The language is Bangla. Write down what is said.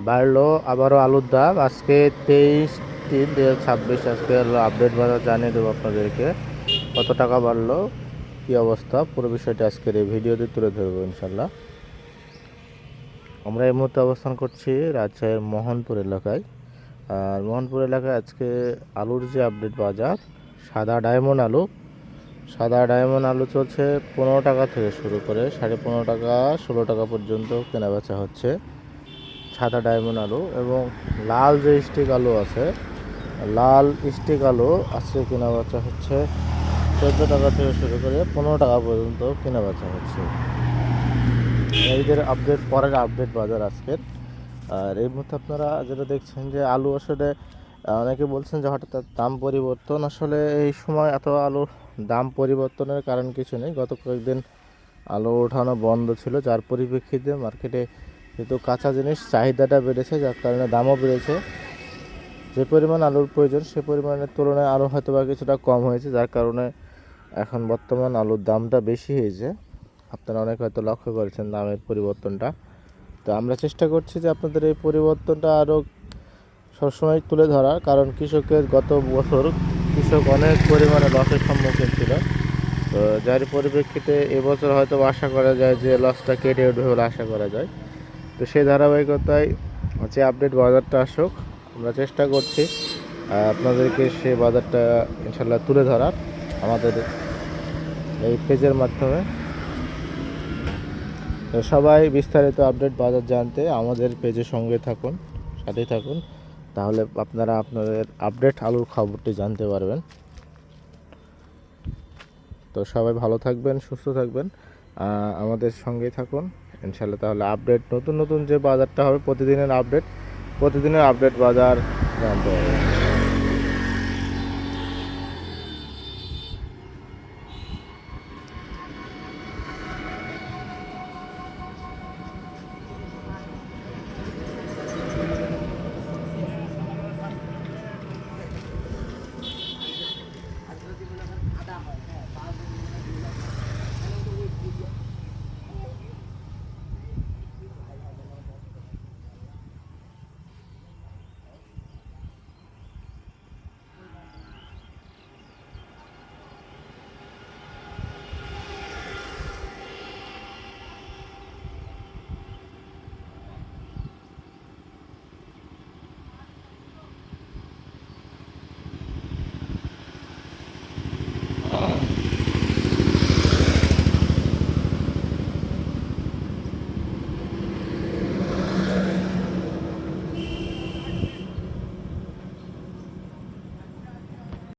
বাড়লো আবারও আলুর দাম। আজকে 23/3/2026 আজকে আপডেট বাজার জানিয়ে দেবো আপনাদেরকে কত টাকা বাড়লো, কী অবস্থা, পুরো বিষয়টা আজকের এই ভিডিওতে তুলে ধরবো ইনশাল্লাহ। আমরা এই মুহূর্তে অবস্থান করছি রাজশাহীর মোহনপুর এলাকায়। আর মোহনপুর এলাকায় আজকে আলুর যে আপডেট বাজার, সাদা ডায়মন্ড আলু চলছে 15 টাকা থেকে শুরু করে 15.5 টাকা 16 টাকা পর্যন্ত কেনাবেচা হচ্ছে সাদা ডায়মন্ড আলু। এবং লাল যে স্টিক আলু আছে, লাল স্টিক আলু আজকে কেনাবেচা হচ্ছে 14 টাকা থেকে শুরু করে 15 টাকা পর্যন্ত কেনাবেচা হচ্ছে। এইদের আপডেট পরের আপডেট বাজার আজকের। আর এই মুহূর্তে আপনারা যেটা দেখছেন যে আলু আসলে অনেকে বলছেন যে হঠাৎ দাম পরিবর্তন, আসলে এই সময় এত আলুর দাম পরিবর্তনের কারণ কিছু নেই। গত কয়েকদিন আলু ওঠানো বন্ধ ছিল, যার পরিপ্রেক্ষিতে মার্কেটে যেহেতু কাঁচা জিনিস চাহিদাটা বেড়েছে, যার কারণে দামও বেড়েছে। যে পরিমাণ আলুর প্রয়োজন সে পরিমাণের তুলনায় আলু হয়তো বা কিছুটা কম হয়েছে, যার কারণে এখন বর্তমান আলুর দামটা বেশি হয়েছে। আপনারা অনেক হয়তো লক্ষ্য করেছেন দামের পরিবর্তনটা। তো আমরা চেষ্টা করছি যে আপনাদের এই পরিবর্তনটা আরও সবসময় তুলে ধরার, কারণ কৃষকের গত বছর কৃষক অনেক পরিমাণে লসের সম্মুখীন ছিল। তো যার পরিপ্রেক্ষিতে এবছর হয়তো আশা করা যায় যে লসটা কেটে উঠবে বলে আশা করা যায়। তো সেই ধারাবাহিকতায় যে আপডেট বাজারটা আসুক, আমরা চেষ্টা করছি আপনাদেরকে সেই বাজারটা ইনশাল্লাহ তুলে ধরার আমাদের এই পেজের মাধ্যমে। তো সবাই বিস্তারিত আপডেট বাজার জানতে আমাদের পেজের সঙ্গে থাকুন, সাথেই থাকুন, তাহলে আপনারা আপনাদের আপডেট আলুর খবরটি জানতে পারবেন। তো সবাই ভালো থাকবেন, সুস্থ থাকবেন, আমাদের সঙ্গেই থাকুন ইনশাল্লাহ। তাহলে আপডেট নতুন নতুন যে বাজারটা হবে প্রতিদিনের আপডেট বাজার জানতে পারবেন।